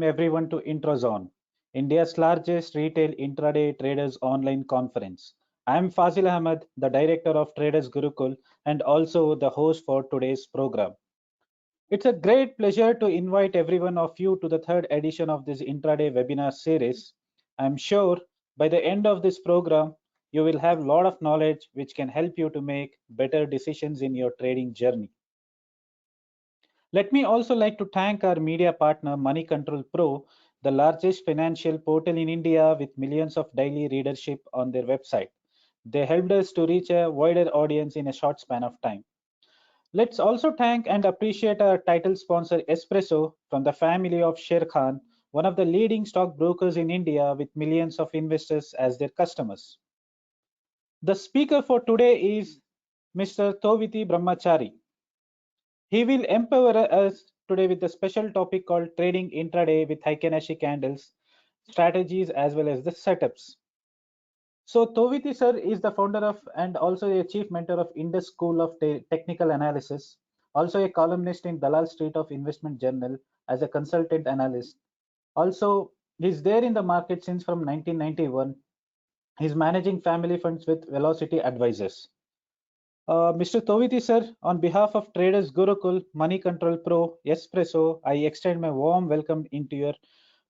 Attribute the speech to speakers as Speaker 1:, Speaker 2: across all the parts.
Speaker 1: welcome everyone to Intrazon, India's largest retail intraday traders online conference. I am Fazil Ahmed, the director of Traders Gurukul and also the host for today's program. It's a great pleasure to invite every one of you to the third edition of this intraday webinar series. I'm sure by the end of this program, you will have a lot of knowledge which can help you to make better decisions in your trading journey. Let me also like to thank our media partner Money Control Pro, the largest financial portal in India with millions of daily readership on their website. They helped us to reach a wider audience in a short span of time. Let's also thank and appreciate our title sponsor Espresso from the family of Sher Khan, one of the leading stockbrokers in India with millions of investors as their customers. The speaker for today is Mr. Thoviti Brahmachary. He will empower us today with a special topic called Trading Intraday with Heikin Ashi candles, strategies as well as the setups. So Thoviti sir is the founder of and also a chief mentor of Indus School of Technical Analysis, also a columnist in Dalal Street of Investment Journal as a consultant analyst. Also, he's there in the market since from 1991. He's managing family funds with Velocity Advisors. Mr. Thoviti sir, on behalf of Traders Gurukul, Money Control Pro, Espresso, I extend my warm welcome into your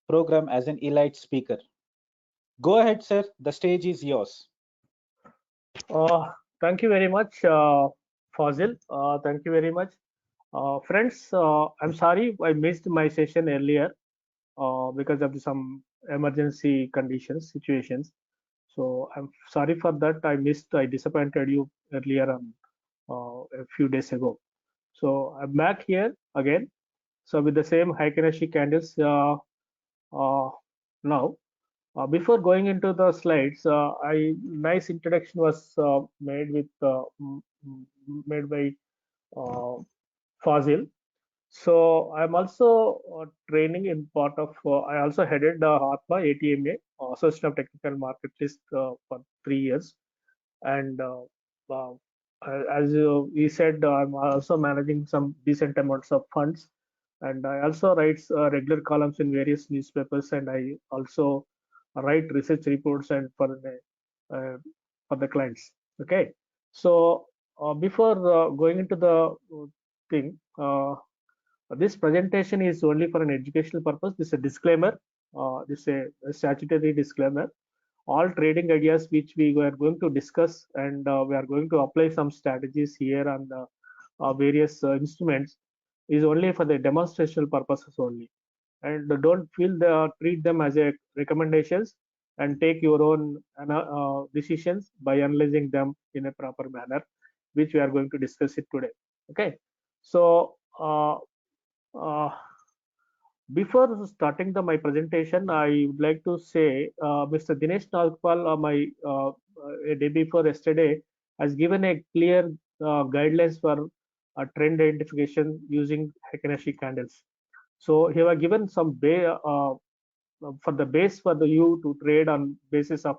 Speaker 1: program as an elite speaker. Go ahead, sir. The stage is yours.
Speaker 2: Thank you very much, Fazil. Thank you very much. Friends, I'm sorry I missed my session earlier because of some emergency conditions, situations. So I'm sorry for that. I disappointed you earlier a few days ago. So I'm back here again. So with the same Heikin Ashi candles now. Before going into the slides, nice introduction was made by uh, Fazil. So I'm also training in part of. I also headed ATMA ATMA Association of Technical Marketist for 3 years, and uh, as we said, I'm also managing some decent amounts of funds, and I also write regular columns in various newspapers, and I also write research reports and for the clients. Okay, so before going into the thing. This presentation is only for an educational purpose. This is a disclaimer. This is a statutory disclaimer. All trading ideas which we are going to discuss, and we are going to apply some strategies here on the various instruments, is only for the demonstrational purposes only. And don't treat them as a recommendations, and take your own decisions by analyzing them in a proper manner, which we are going to discuss it today. Okay, so uh, before starting my presentation, I would like to say Mr. Dinesh Nagpal, a day before yesterday, has given a clear guidelines for trend identification using Heikin Ashi candles. So he was given some for the base for the you to trade on basis of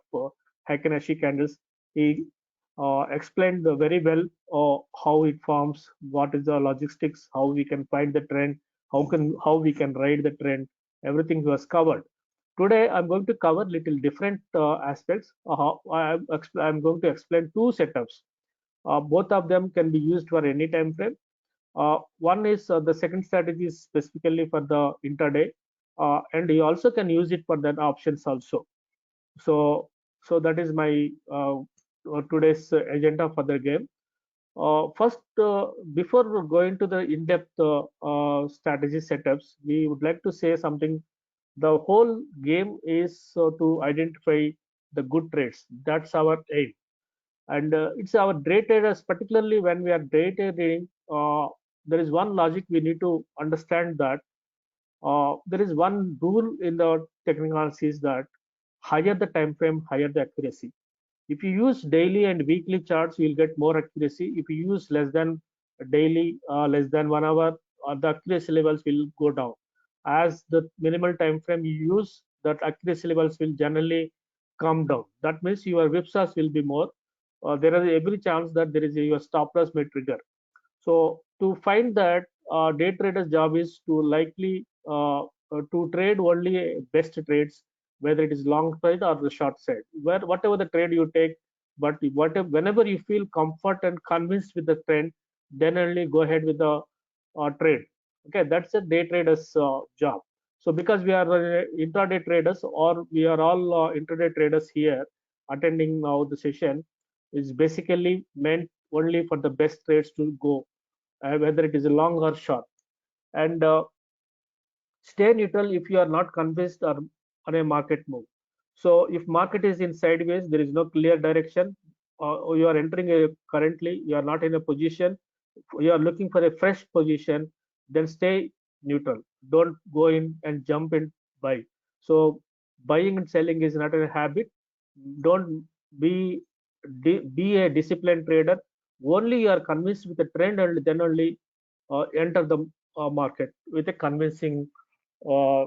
Speaker 2: Heikin Ashi candles. He explained very well how it forms, what is the logistics, how we can find the trend, how we can ride the trend. Everything was covered. Today I'm going to cover little different aspects. I'm going to explain two setups. Both of them can be used for any time frame. One is the second strategy is specifically for the intraday, and you also can use it for that options also. So that is my today's agenda for the game. First, before going to the in-depth strategy setups, we would like to say something. The whole game is to identify the good trades. That's our aim, and it's our day traders, particularly when we are day trading. There is one logic we need to understand, that there is one rule in the technical analysis, that higher the time frame, higher the accuracy. If you use daily and weekly charts, you'll get more accuracy. If you use less than daily, less than 1 hour, the accuracy levels will go down. As the minimal time frame you use, that accuracy levels will generally come down. That means your whipsaws will be more. There is every chance that there is your stop loss may trigger. So to find that, day trader's job is to likely to trade only best trades, whether it is long side or the short side, where whatever the trade you take, but whatever, whenever you feel comfort and convinced with the trend, then only go ahead with the trade. Okay, that's a day trader's job. So because we are intraday traders, or we are all intraday traders here attending now the session, is basically meant only for the best trades to go, whether it is a long or short. And stay neutral if you are not convinced or on a market move. So if market is in sideways, there is no clear direction, or you are entering currently, you are not in a position, you are looking for a fresh position, then stay neutral. Don't go in and jump in buy. So buying and selling is not a habit. Don't be be a disciplined trader. Only you are convinced with the trend, and then only enter the market with a convincing uh,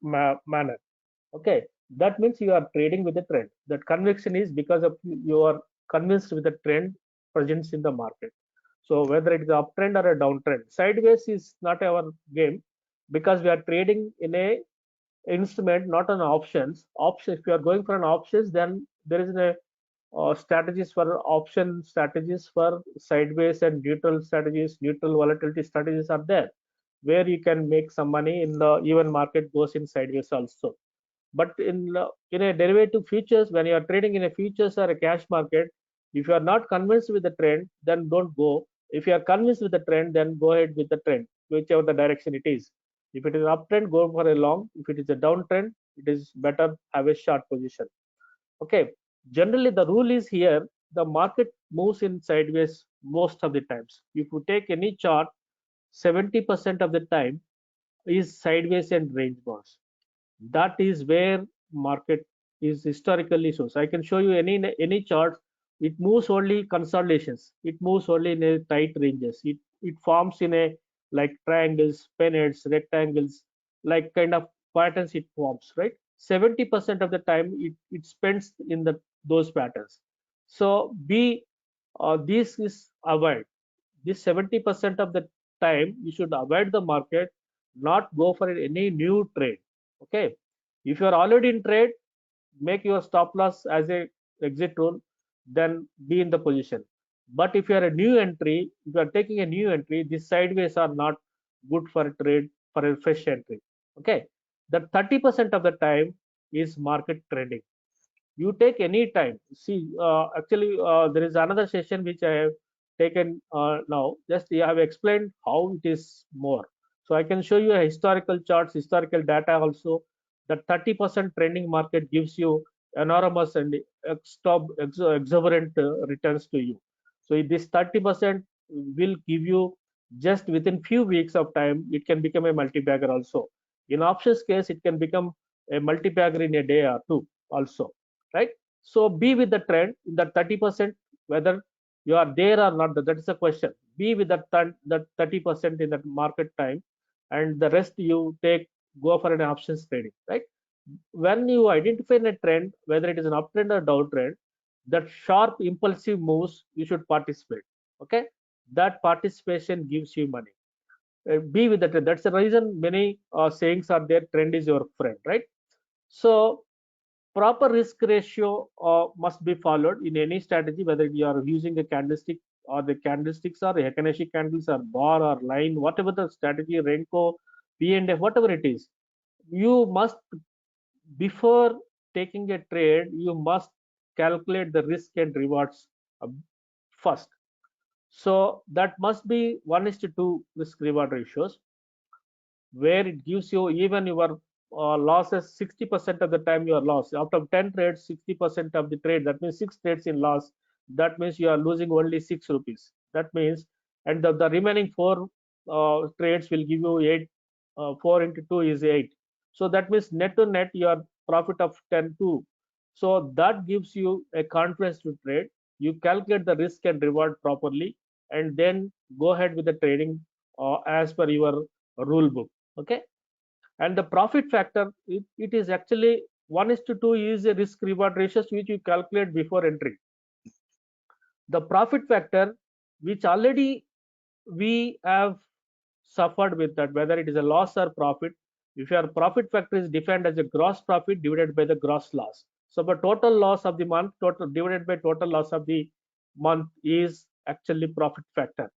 Speaker 2: manner. Okay, that means you are trading with the trend. That conviction is because of you are convinced with the trend presence in the market. So whether it is an uptrend or a downtrend, sideways is not our game, because we are trading in a instrument, not on options. Options. If you are going for an options, then there is a strategies for option strategies for sideways, and neutral strategies, neutral volatility strategies are there, where you can make some money in the even market goes in sideways also. But in a derivative futures, when you are trading in a futures or a cash market, if you are not convinced with the trend, then don't go. If you are convinced with the trend, then go ahead with the trend, whichever the direction it is. If it is an uptrend, go for a long. If it is a downtrend, it is better have a short position. Okay, generally the rule is here, the market moves in sideways most of the times. If you take any chart, 70% of the time is sideways and range bonds. That is where market is historically so. So I can show you any chart. It moves only consolidations. It moves only in a tight ranges. It forms in a like triangles, pennants, rectangles, like kind of patterns it forms, right? 70% of the time it spends in those patterns. So be this is avoid. This 70% of the time you should avoid the market, not go for any new trade. Okay, if you are already in trade, make your stop loss as a exit rule, then be in the position. But if you are a new entry, if you are taking a new entry, these sideways are not good for a trade, for a fresh entry. Okay, the 30% of the time is market trading. You take any time. See, actually there is another session which I have taken now. Just I have explained how it is more. So I can show you a historical charts, historical data also. That 30% trending market gives you enormous and exuberant returns to you. So this 30% will give you, just within few weeks of time, it can become a multi-bagger also. In options case, it can become a multi-bagger in a day or two also, right? So be with the trend in that 30%, whether you are there or not, that is the question. Be with that 30% in that market time, and the rest you take, go for an options trading, right? When you identify a trend, whether it is an uptrend or downtrend, that sharp impulsive moves, you should participate. Okay, that participation gives you money. Be with the trend. That's the reason many sayings are there, trend is your friend, right? So proper risk ratio must be followed in any strategy, whether you are using a candlestick, or the candlesticks are Heikin Ashi candles, or bar or line, whatever the strategy, Renko, P&F, whatever it is. You must, before taking a trade, you must calculate the risk and rewards uh, first. So that must be 1:2 risk reward ratios, where it gives you even your losses 60% of the time you are lost. Out of 10 trades, 60% of the trade, that means 6 trades in loss, that means you are losing only 6 rupees. That means, and the remaining 4 trades will give you 8, 4 into 2 is 8. So that means net to net your profit of 10 2. So that gives you a confidence to trade. You calculate the risk and reward properly, and then go ahead with the trading as per your rule book. Okay, and the profit factor, it is actually 1:2 is a risk reward ratios which you calculate before entry. The profit factor, which already we have suffered with, that whether it is a loss or profit, If your profit factor is defined as a gross profit divided by the gross loss. So the total loss of the month total divided by total loss of the month is actually profit factor.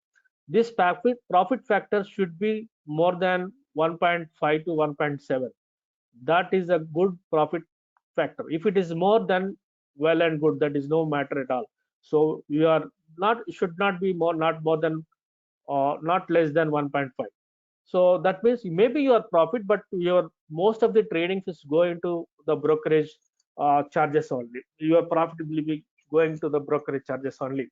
Speaker 2: This profit factor should be more than 1.5 to 1.7. That is a good profit factor. If it is more than well and good, that is no matter at all. So you are not should not be more not more than not less than 1.5. So that means maybe your profit, but your most of the trading is going to the brokerage charges only. Your profit will be going to the brokerage charges only.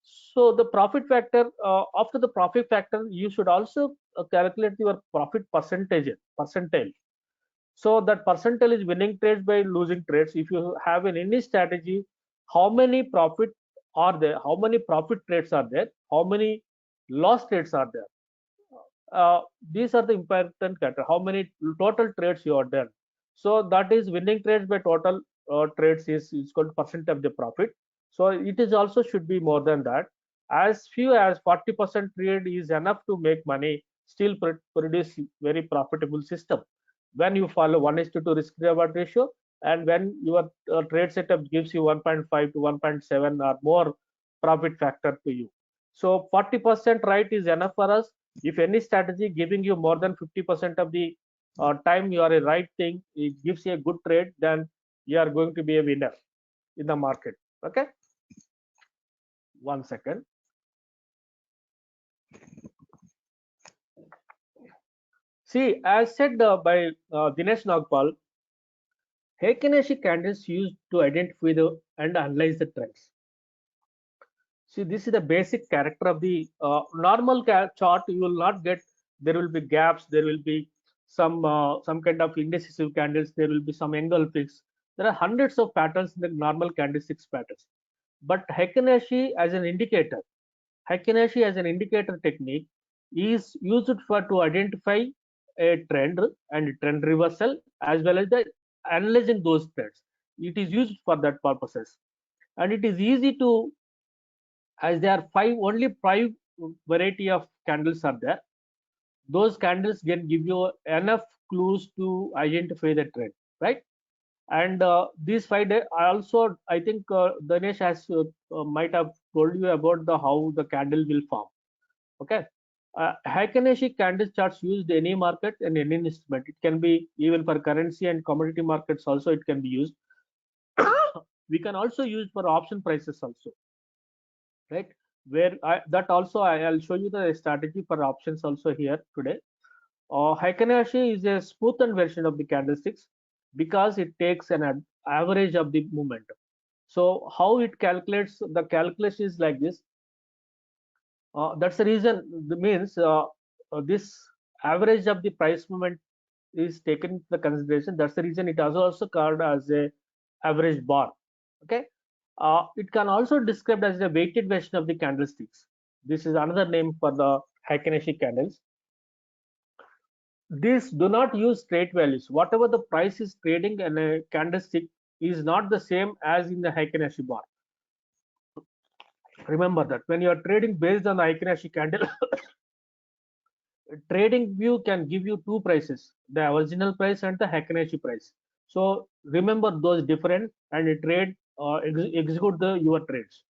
Speaker 2: So the profit factor, after the profit factor, you should also calculate your profit percentile. So that percentile is winning trades by losing trades. If you have in any strategy, how many profit are there? How many profit trades are there? How many loss trades are there? These are the important character. How many total trades you are done? So that is winning trades by total trades is called percent of the profit. So it is also should be more than that. As few as 40% trade is enough to make money, still produce very profitable system. When you follow 1:2 risk reward ratio, and when your trade setup gives you 1.5 to 1.7 or more profit factor to you. So 40% right is enough for us. If any strategy giving you more than 50% of the time you are a right thing, it gives you a good trade, then you are going to be a winner in the market. Okay, 1 second. See, as said by Dinesh Nagpal, Heikin Ashi candles used to identify and analyze the trends. See, this is the basic character of the normal chart. You will not get. There will be gaps. There will be some kind of indecisive candles. There will be some engulfings. There are hundreds of patterns in the normal candlesticks patterns. But Heikin Ashi as an indicator, Heikin Ashi as an indicator technique is used for to identify a trend and trend reversal, as well as the analyzing those trends. It is used for that purposes, and it is easy to, as there are only five variety of candles are there. Those candles can give you enough clues to identify the trend, right? And these 5 days I think Dinesh has might have told you about the how the candle will form. Okay. Heikin Ashi candle charts used any market and any instrument. It can be even for currency and commodity markets also it can be used. We can also use for option prices also, right? Where that also I'll show you the strategy for options also here today. Heikin Ashi is a smoothened version of the candlesticks because it takes an average of the momentum. So how it calculates, the calculation is like this. That's the reason, means this average of the price movement is taken into the consideration. That's the reason it is also called as a average bar. Okay. It can also described as a weighted version of the candlesticks. This is another name for the Heikin Ashi candles. These do not use straight values. Whatever the price is trading in a candlestick is not the same as in the Heikin Ashi bar. Remember that when you are trading based on the Heikin Ashi candle, trading view can give you two prices, the original price and the Heikin Ashi price. So remember those different and trade execute your trades,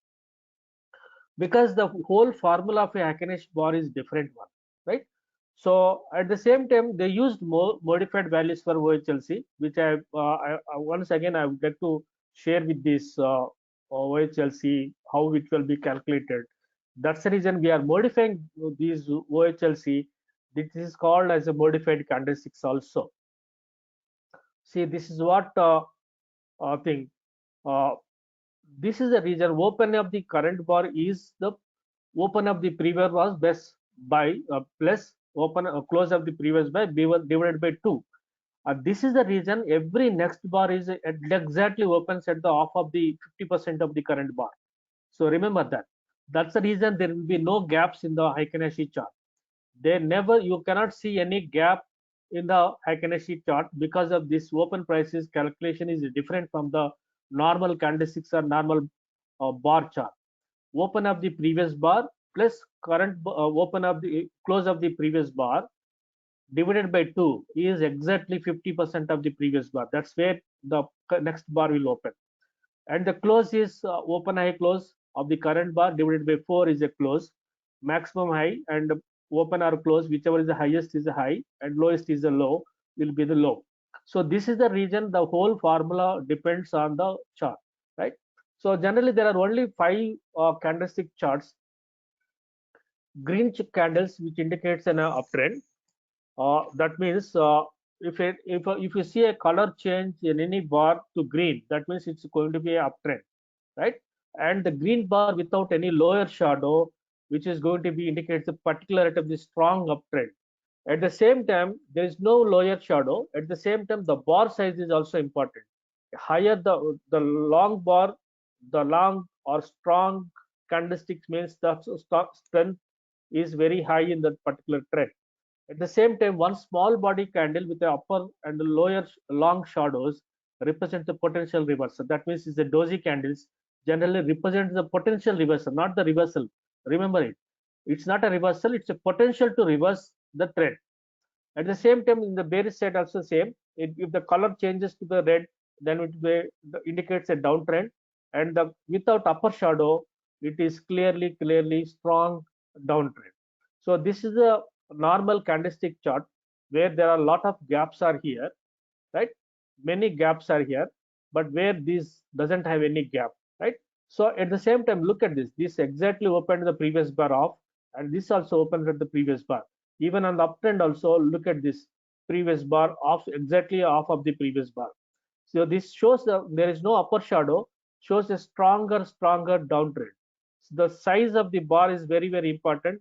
Speaker 2: because the whole formula of a Heikin Ashi bar is different one, right? So at the same time, they used more modified values for OHLC, which once again I would like to share with this OHLC how it will be calculated. That's the reason we are modifying these OHLC. This is called as a modified candlesticks also. See, this is what thing. Uh, this is the reason open of the current bar is the open of the previous was best by plus open close of the previous by b1 divided by 2. This is the reason every next bar is exactly opens at the off of the 50% of the current bar. So remember that. That's the reason there will be no gaps in the Heikin Ashi chart. They never, you cannot see any gap in the Heikin Ashi chart because of this open prices calculation is different from the normal candlesticks or normal bar chart. Open of the previous bar plus current open of the close of the previous bar. divided by 2 is exactly 50% of the previous bar. That's where the next bar will open. And the close is open high close of the current bar divided by 4 is a close, maximum high, and open or close, whichever is the highest is a high and lowest is a low, will be the low. So this is the reason the whole formula depends on the chart, right? So generally there are only 5 candlestick charts. Green candles, which indicates an uptrend. That means if you see a color change in any bar to green, that means it's going to be an uptrend, right? And the green bar without any lower shadow, which is going to be indicates the particular rate of the strong uptrend. At the same time, there is no lower shadow. At the same time, the bar size is also important. Higher the long bar, the long or strong candlesticks means the strength is very high in that particular trend. At the same time, one small body candle with the upper and the lower long shadows represent the potential reversal. That means it's the doji candles generally represent the potential reversal, not the reversal. Remember it. It's not a reversal, it's a potential to reverse the trend. At the same time, in the bearish side also same. If the color changes to the red, then it indicates a downtrend, and without upper shadow, it is clearly strong downtrend. So this is a normal candlestick chart where there are a lot of gaps are here, right? Many gaps are here, but where this doesn't have any gap, right? So at the same time, look at this. This exactly opened the previous bar off, and this also opened at the previous bar. Even on the uptrend also, look at this previous bar off, exactly off of the previous bar. So this shows that there is no upper shadow, shows a stronger downtrend. So the size of the bar is very important.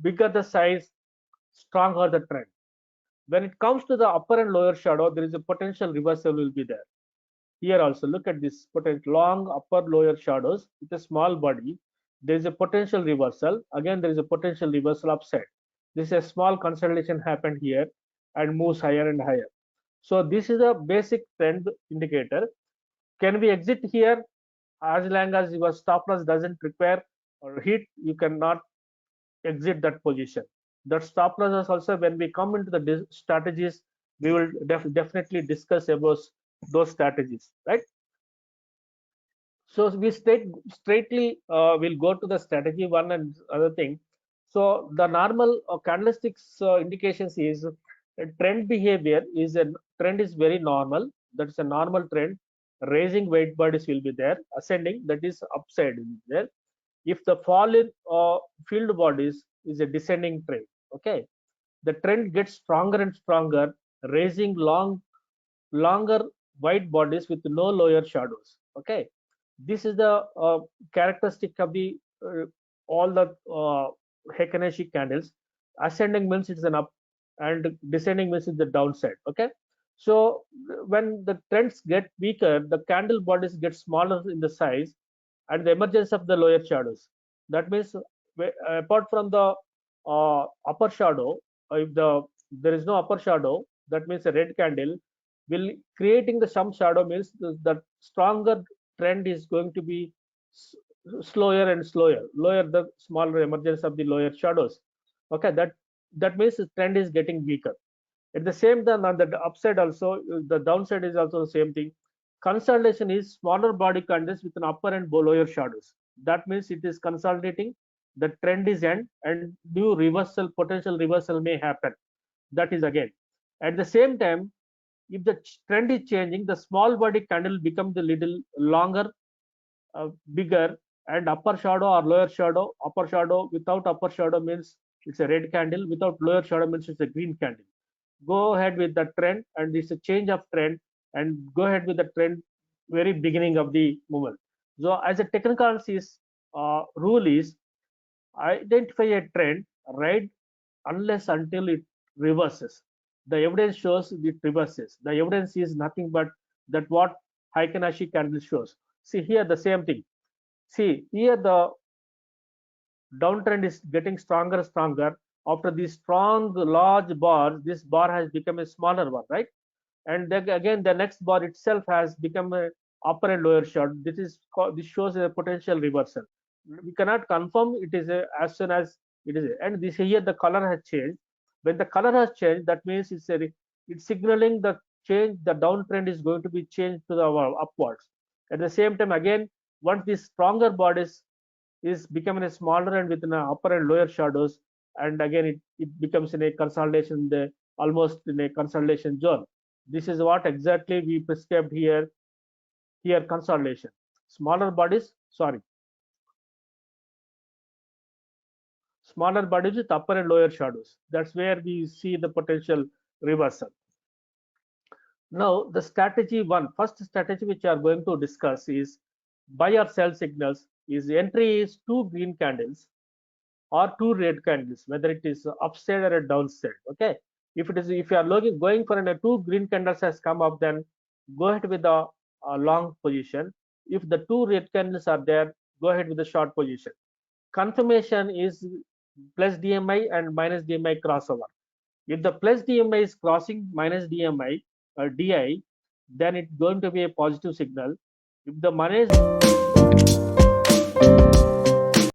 Speaker 2: Bigger the size, stronger the trend. When it comes to the upper and lower shadow, there is a potential reversal will be there. Here also, look at this potential long upper lower shadows with a small body. There is a potential reversal. Again, there is a potential reversal upside. This is a small consolidation happened here and moves higher and higher. So this is a basic trend indicator. Can we exit here? As long as your stop loss doesn't require or hit, you cannot exit that position. That stop loss is also when we come into the strategies, we will definitely discuss about those strategies, right? So we straightly will go to the strategy one and other thing. So the normal candlesticks indications is trend behavior is a trend is very normal. That's a normal trend. Raising weight bodies will be there. Ascending, that is upside will be there. If the fall in field bodies is a descending trend, okay, the trend gets stronger and stronger, raising longer white bodies with no lower shadows. Okay, this is the characteristic of the all the Heikin Ashi candles. Ascending means it's an up, and descending means it's the downside. Okay, so when the trends get weaker, the candle bodies get smaller in the size, and the emergence of the lower shadows. That means apart from the upper shadow, if there is no upper shadow, that means a red candle will creating the some shadow means the stronger trend is going to be slower and slower, lower the smaller emergence of the lower shadows. Okay, that means the trend is getting weaker. At the same time, on the upside also, the downside is also the same thing. Consolidation is smaller body candles with an upper and lower shadows. That means it is consolidating. The trend is end, and new reversal, potential reversal may happen. That is again. At the same time, if the trend is changing, the small body candle becomes a little longer, bigger, and upper shadow or lower shadow. Upper shadow without upper shadow means it's a red candle. Without lower shadow means it's a green candle. Go ahead with the trend, and it's a change of trend, and go ahead with the trend very beginning of the movement. So as a technical analysis rule is identify a trend right unless until it reverses. The evidence shows it reverses. The evidence is nothing but that what Heikin Ashi candle shows. See here the same thing. See here the downtrend is getting stronger. After these strong large bars, this bar has become a smaller one, right? And then again the next bar itself has become a upper and lower shot. This shows a potential reversal. We cannot confirm it is as soon as it is, and this here the color has changed. When the color has changed, that means it's signaling the change. The downtrend is going to be changed to the upwards. At the same time, again, once these stronger bodies is becoming a smaller and within a upper and lower shadows, and again it becomes in a consolidation, the almost in a consolidation zone. This is what exactly we prescribed here. Here consolidation, smaller bodies, sorry, smaller bodies with upper and lower shadows. That's where we see the potential reversal. Now, the strategy one, first strategy which we are going to discuss is buy or sell signals. Is entry is two green candles or two red candles, whether it is upside or a downside. Okay, if you are looking going for two green candles has come up, then go ahead with the long position. If the two red candles are there, go ahead with the short position. Confirmation is plus DMI and minus DMI crossover. If the plus DMI is crossing minus DMI or DI, then it's going to be a positive signal. If the minus